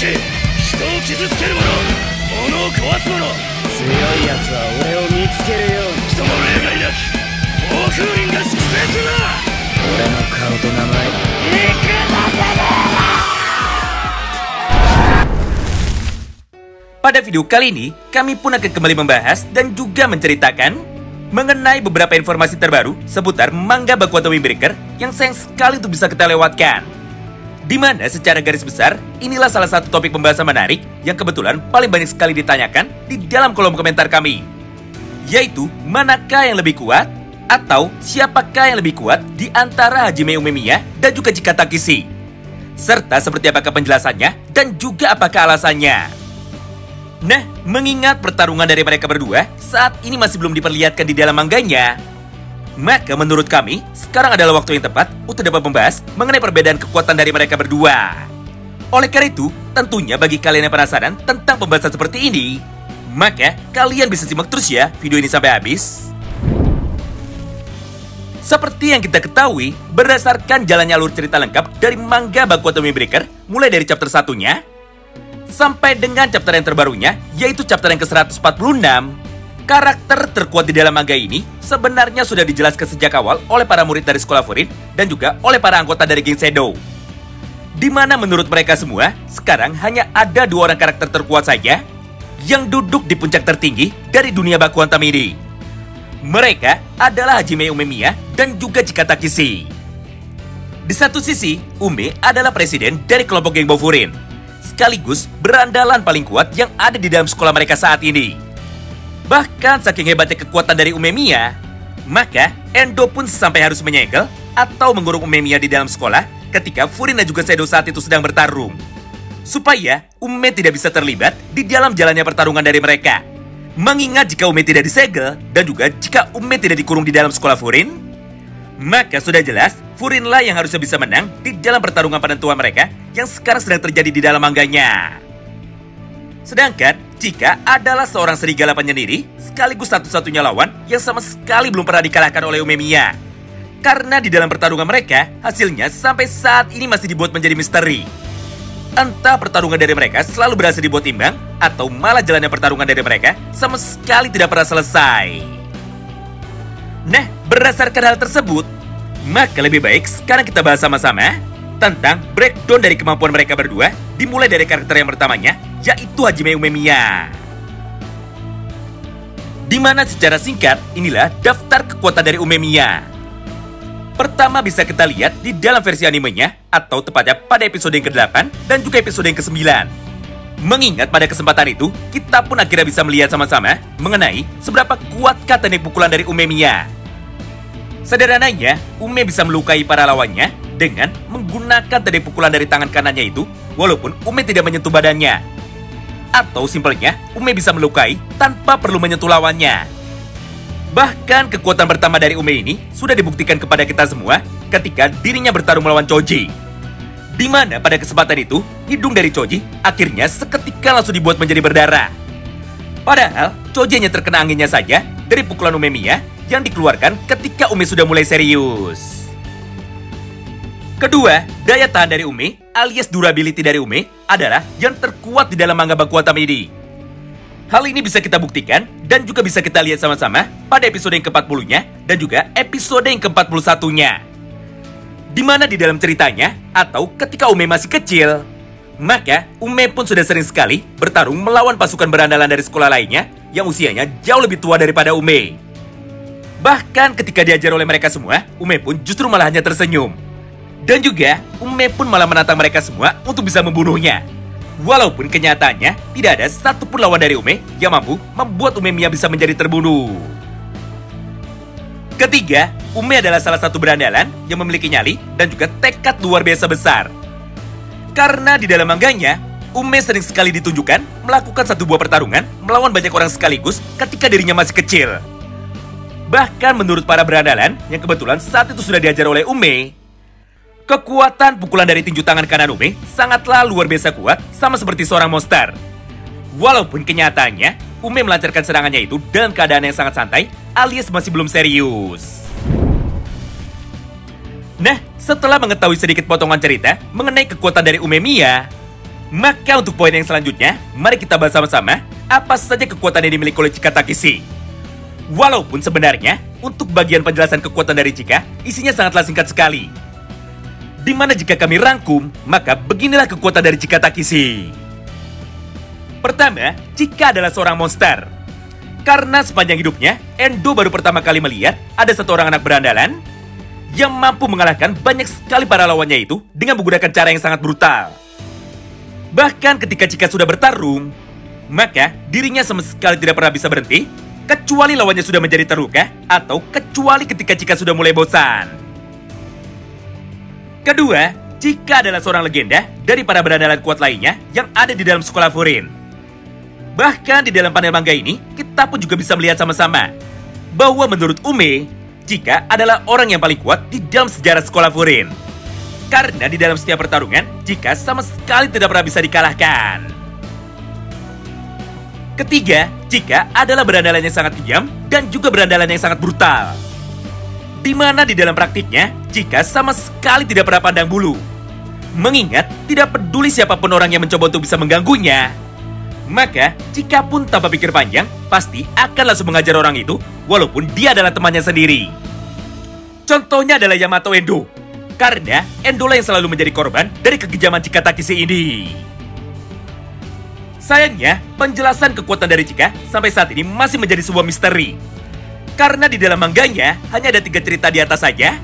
け、人を傷つける者、物を壊す者、強い奴は俺を見つけるように。人の例外なき暴風林が粛清するな。俺の顔と名前いくらでも。Pada video kali ini, kami pun akan kembali membahas dan juga menceritakan mengenai beberapa informasi terbaru seputar manga Baku Watabi Breaker yang sayang sekali untuk bisa kita lewatkan. Di mana secara garis besar, inilah salah satu topik pembahasan menarik yang kebetulan paling banyak sekali ditanyakan di dalam kolom komentar kami. Yaitu, manakah yang lebih kuat? Atau siapakah yang lebih kuat di antara Hajime Umemiya dan juga Chika Takeshi? Serta seperti apakah penjelasannya dan juga apakah alasannya? Nah, mengingat pertarungan dari mereka berdua saat ini masih belum diperlihatkan di dalam mangganya, maka menurut kami, sekarang adalah waktu yang tepat untuk dapat membahas mengenai perbedaan kekuatan dari mereka berdua. Oleh karena itu, tentunya bagi kalian yang penasaran tentang pembahasan seperti ini, maka kalian bisa simak terus ya video ini sampai habis. Seperti yang kita ketahui, berdasarkan jalannya alur cerita lengkap dari manga Baku Watabi Breaker, mulai dari chapter 1-nya, sampai dengan chapter yang terbarunya, yaitu chapter yang ke-146, karakter terkuat di dalam manga ini sebenarnya sudah dijelaskan sejak awal oleh para murid dari sekolah Furin dan juga oleh para anggota dari geng Shadow. Di mana menurut mereka semua, sekarang hanya ada dua orang karakter terkuat saja yang duduk di puncak tertinggi dari dunia bakuan Tamiri. Mereka adalah Hajime Umemiya dan juga Chika Takeshi. Di satu sisi, Ume adalah presiden dari kelompok geng Bofurine, sekaligus berandalan paling kuat yang ada di dalam sekolah mereka saat ini. Bahkan saking hebatnya kekuatan dari Umemiya, maka Endo pun sampai harus menyegel atau mengurung Umemiya di dalam sekolah ketika Furin dan juga Shadow saat itu sedang bertarung, supaya Ume tidak bisa terlibat di dalam jalannya pertarungan dari mereka. Mengingat jika Ume tidak disegel dan juga jika Ume tidak dikurung di dalam sekolah Furin, maka sudah jelas Furinlah yang harusnya bisa menang di dalam pertarungan penentuan mereka yang sekarang sedang terjadi di dalam mangganya. Sedangkan Chika adalah seorang serigala penyendiri sekaligus satu-satunya lawan yang sama sekali belum pernah dikalahkan oleh Umemiya. Karena di dalam pertarungan mereka, hasilnya sampai saat ini masih dibuat menjadi misteri. Entah pertarungan dari mereka selalu berhasil dibuat imbang, atau malah jalannya pertarungan dari mereka sama sekali tidak pernah selesai. Nah, berdasarkan hal tersebut, maka lebih baik sekarang kita bahas sama-sama tentang breakdown dari kemampuan mereka berdua, dimulai dari karakter yang pertamanya, yaitu Hajime Umemiya. Dimana secara singkat, inilah daftar kekuatan dari Umemiya. Pertama bisa kita lihat di dalam versi animenya, atau tepatnya pada episode yang ke-8 dan juga episode yang ke-9. Mengingat pada kesempatan itu, kita pun akhirnya bisa melihat sama-sama mengenai seberapa kuatkah teknik pukulan dari Umemiya. Sederhananya, Ume bisa melukai para lawannya dengan menggunakan teknik pukulan dari tangan kanannya itu, walaupun Ume tidak menyentuh badannya. Atau simpelnya, Ume bisa melukai tanpa perlu menyentuh lawannya. Bahkan kekuatan pertama dari Ume ini sudah dibuktikan kepada kita semua ketika dirinya bertarung melawan Choji. Di mana pada kesempatan itu, hidung dari Choji akhirnya seketika langsung dibuat menjadi berdarah. Padahal, Choji hanya terkena anginnya saja dari pukulan Umemiya yang dikeluarkan ketika Ume sudah mulai serius. Kedua, daya tahan dari Ume alias durability dari Ume adalah yang terkuat di dalam manga Baku Watabi ini. Hal ini bisa kita buktikan dan juga bisa kita lihat sama-sama pada episode yang ke-40-nya dan juga episode yang ke-41-nya. Di mana di dalam ceritanya, atau ketika Ume masih kecil, maka Ume pun sudah sering sekali bertarung melawan pasukan berandalan dari sekolah lainnya yang usianya jauh lebih tua daripada Ume. Bahkan ketika diajar oleh mereka semua, Ume pun justru malah hanya tersenyum. Dan juga, Ume pun malah menantang mereka semua untuk bisa membunuhnya. Walaupun kenyataannya, tidak ada satupun lawan dari Ume yang mampu membuat Umemiya bisa menjadi terbunuh. Ketiga, Ume adalah salah satu berandalan yang memiliki nyali dan juga tekad luar biasa besar. Karena di dalam mangganya, Ume sering sekali ditunjukkan melakukan satu buah pertarungan melawan banyak orang sekaligus ketika dirinya masih kecil. Bahkan menurut para berandalan yang kebetulan saat itu sudah diajar oleh Ume, kekuatan pukulan dari tinju tangan kanan Ume sangatlah luar biasa kuat, sama seperti seorang monster. Walaupun kenyataannya, Ume melancarkan serangannya itu dalam keadaan yang sangat santai, alias masih belum serius. Nah, setelah mengetahui sedikit potongan cerita mengenai kekuatan dari Umemiya, Maka untuk poin yang selanjutnya, mari kita bahas sama-sama apa saja kekuatan yang dimiliki oleh Chika Takeshi. Walaupun sebenarnya, untuk bagian penjelasan kekuatan dari Chika, isinya sangatlah singkat sekali. Dimana jika kami rangkum, maka beginilah kekuatan dari Chika Takeshi. Pertama, Chika adalah seorang monster. Karena sepanjang hidupnya, Endo baru pertama kali melihat ada satu orang anak berandalan yang mampu mengalahkan banyak sekali para lawannya itu dengan menggunakan cara yang sangat brutal. Bahkan ketika Chika sudah bertarung, maka dirinya sama sekali tidak pernah bisa berhenti, kecuali lawannya sudah menjadi terluka, atau kecuali ketika Chika sudah mulai bosan. Kedua, Chika adalah seorang legenda dari para berandalan kuat lainnya yang ada di dalam sekolah Furin. Bahkan di dalam panel manga ini, kita pun juga bisa melihat sama-sama bahwa menurut Ume, Chika adalah orang yang paling kuat di dalam sejarah sekolah Furin. Karena di dalam setiap pertarungan, Chika sama sekali tidak pernah bisa dikalahkan. Ketiga, Chika adalah berandalan yang sangat kejam dan juga berandalan yang sangat brutal. Di mana di dalam praktiknya, Chika sama sekali tidak pernah pandang bulu. Mengingat tidak peduli siapapun orang yang mencoba untuk bisa mengganggunya, maka Chika pun tanpa pikir panjang pasti akan langsung mengajar orang itu walaupun dia adalah temannya sendiri. Contohnya adalah Yamato Endo. Karena Endo yang selalu menjadi korban dari kekejaman Chika Takeshi ini. Sayangnya, penjelasan kekuatan dari Chika sampai saat ini masih menjadi sebuah misteri. Karena di dalam mangganya hanya ada 3 cerita di atas saja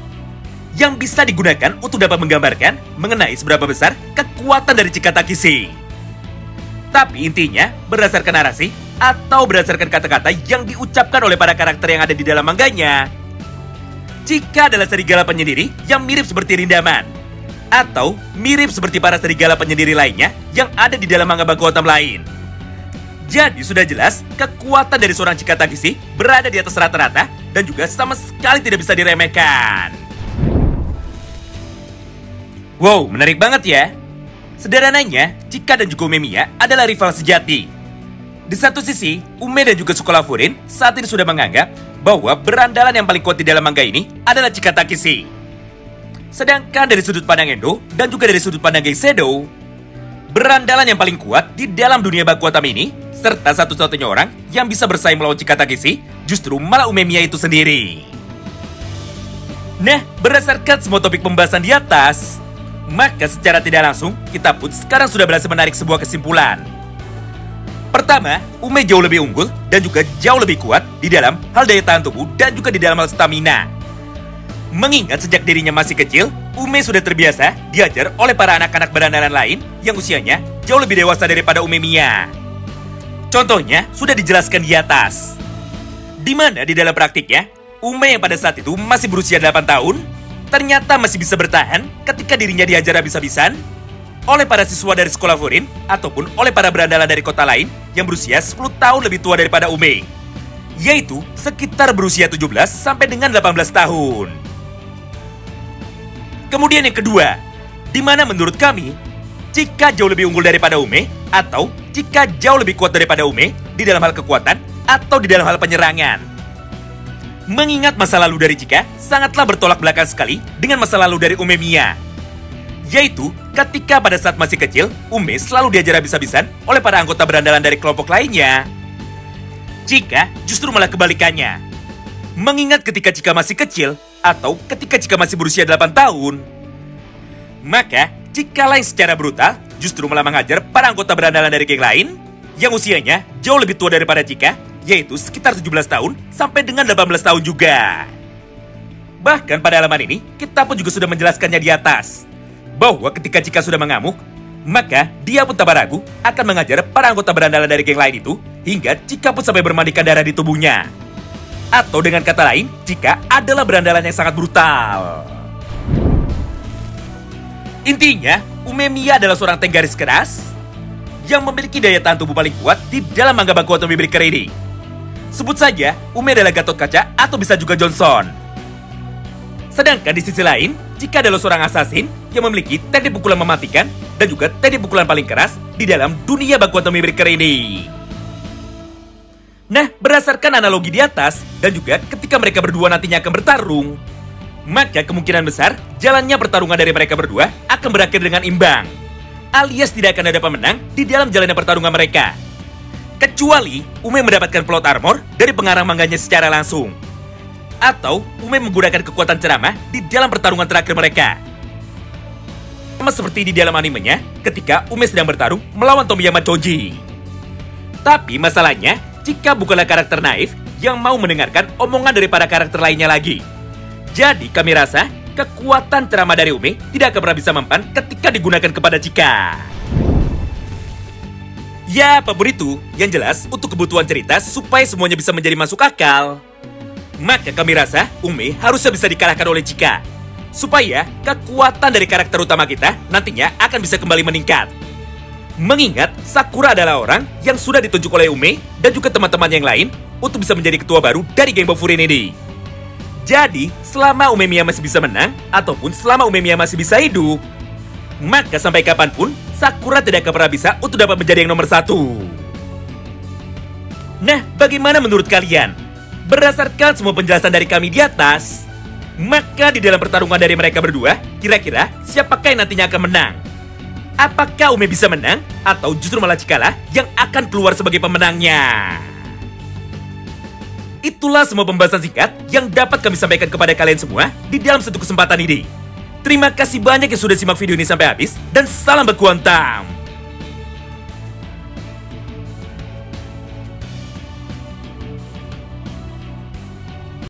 yang bisa digunakan untuk dapat menggambarkan mengenai seberapa besar kekuatan dari Chika Takeshi. Tapi intinya, berdasarkan narasi atau berdasarkan kata-kata yang diucapkan oleh para karakter yang ada di dalam mangganya, Chika adalah serigala penyendiri yang mirip seperti Rindaman, atau mirip seperti para serigala penyendiri lainnya yang ada di dalam manga baku otam lain. Jadi sudah jelas, kekuatan dari seorang Chika Takeshi berada di atas rata-rata dan juga sama sekali tidak bisa diremehkan. Wow, menarik banget ya. Sederhananya, Chika dan juga Umemiya adalah rival sejati. Di satu sisi, Ume dan juga sekolah Furin saat ini sudah menganggap bahwa berandalan yang paling kuat di dalam manga ini adalah Chika Takeshi. Sedangkan dari sudut pandang Endo dan juga dari sudut pandang Geng Shadow, berandalan yang paling kuat di dalam dunia baku otam ini, serta satu-satunya orang yang bisa bersaing melawan Chika Takeshi, justru malah Umemiya itu sendiri. Nah, berdasarkan semua topik pembahasan di atas, maka secara tidak langsung, kita pun sekarang sudah berhasil menarik sebuah kesimpulan. Pertama, Ume jauh lebih unggul dan juga jauh lebih kuat di dalam hal daya tahan tubuh dan juga di dalam hal stamina. Mengingat sejak dirinya masih kecil, Ume sudah terbiasa diajar oleh para anak-anak berandalan lain yang usianya jauh lebih dewasa daripada Umemiya. Contohnya sudah dijelaskan di atas. Di mana di dalam praktiknya, Ume yang pada saat itu masih berusia 8 tahun, ternyata masih bisa bertahan ketika dirinya diajar habis-habisan oleh para siswa dari sekolah Furin ataupun oleh para berandalan dari kota lain yang berusia 10 tahun lebih tua daripada Ume, yaitu sekitar berusia 17 sampai dengan 18 tahun. Kemudian yang kedua, di mana menurut kami Chika jauh lebih unggul daripada Ume atau Chika jauh lebih kuat daripada Ume di dalam hal kekuatan atau di dalam hal penyerangan. Mengingat masa lalu dari Chika sangatlah bertolak belakang sekali dengan masa lalu dari Umemiya, yaitu ketika pada saat masih kecil, Ume selalu diajar habis-habisan oleh para anggota berandalan dari kelompok lainnya. Chika justru malah kebalikannya. Mengingat ketika Chika masih kecil, atau ketika Chika masih berusia 8 tahun, maka Chika lain secara brutal justru malah mengajar para anggota berandalan dari geng lain yang usianya jauh lebih tua daripada Chika, yaitu sekitar 17 tahun sampai dengan 18 tahun juga. Bahkan pada halaman ini, kita pun juga sudah menjelaskannya di atas, bahwa ketika Chika sudah mengamuk, maka dia pun tanpa ragu akan mengajar para anggota berandalan dari geng lain itu hingga Chika pun sampai bermandikan darah di tubuhnya. Atau dengan kata lain, Chika adalah berandalan yang sangat brutal. Intinya, Umemiya adalah seorang tank garis keras yang memiliki daya tahan tubuh paling kuat di dalam manga baku Otomi Breaker ini. Sebut saja, Ume adalah Gatot Kaca atau bisa juga Johnson. Sedangkan di sisi lain, Chika adalah seorang assassin yang memiliki teknik pukulan mematikan dan juga teknik pukulan paling keras di dalam dunia baku Otomi Breaker ini. Nah, berdasarkan analogi di atas dan juga ketika mereka berdua nantinya akan bertarung, maka kemungkinan besar jalannya pertarungan dari mereka berdua akan berakhir dengan imbang. alias tidak akan ada pemenang di dalam jalannya pertarungan mereka. Kecuali Ume mendapatkan plot armor dari pengarang manganya secara langsung. Atau Ume menggunakan kekuatan ceramah di dalam pertarungan terakhir mereka. Sama seperti di dalam animenya ketika Ume sedang bertarung melawan Tomiyama Choji. Tapi masalahnya, jika bukanlah karakter naif yang mau mendengarkan omongan dari para karakter lainnya lagi. Jadi kami rasa kekuatan ceramah dari Ume tidak akan pernah bisa mempan ketika digunakan kepada Chika. Ya, apapun itu, yang jelas untuk kebutuhan cerita supaya semuanya bisa menjadi masuk akal. Maka kami rasa Ume harusnya bisa dikalahkan oleh Chika. Supaya kekuatan dari karakter utama kita nantinya akan bisa kembali meningkat. Mengingat Sakura adalah orang yang sudah ditunjuk oleh Ume dan juga teman-teman yang lain untuk bisa menjadi ketua baru dari geng Bofurin ini. Jadi, selama Umemiya masih bisa menang, ataupun selama Umemiya masih bisa hidup, maka sampai kapanpun, Sakura tidak akan pernah bisa untuk dapat menjadi yang nomor 1. Nah, bagaimana menurut kalian? Berdasarkan semua penjelasan dari kami di atas, maka di dalam pertarungan dari mereka berdua, kira-kira siapakah yang nantinya akan menang? Apakah Ume bisa menang, atau justru malah Chika yang akan keluar sebagai pemenangnya? Itulah semua pembahasan singkat yang dapat kami sampaikan kepada kalian semua di dalam satu kesempatan ini. Terima kasih banyak yang sudah simak video ini sampai habis, dan salam baku hantam!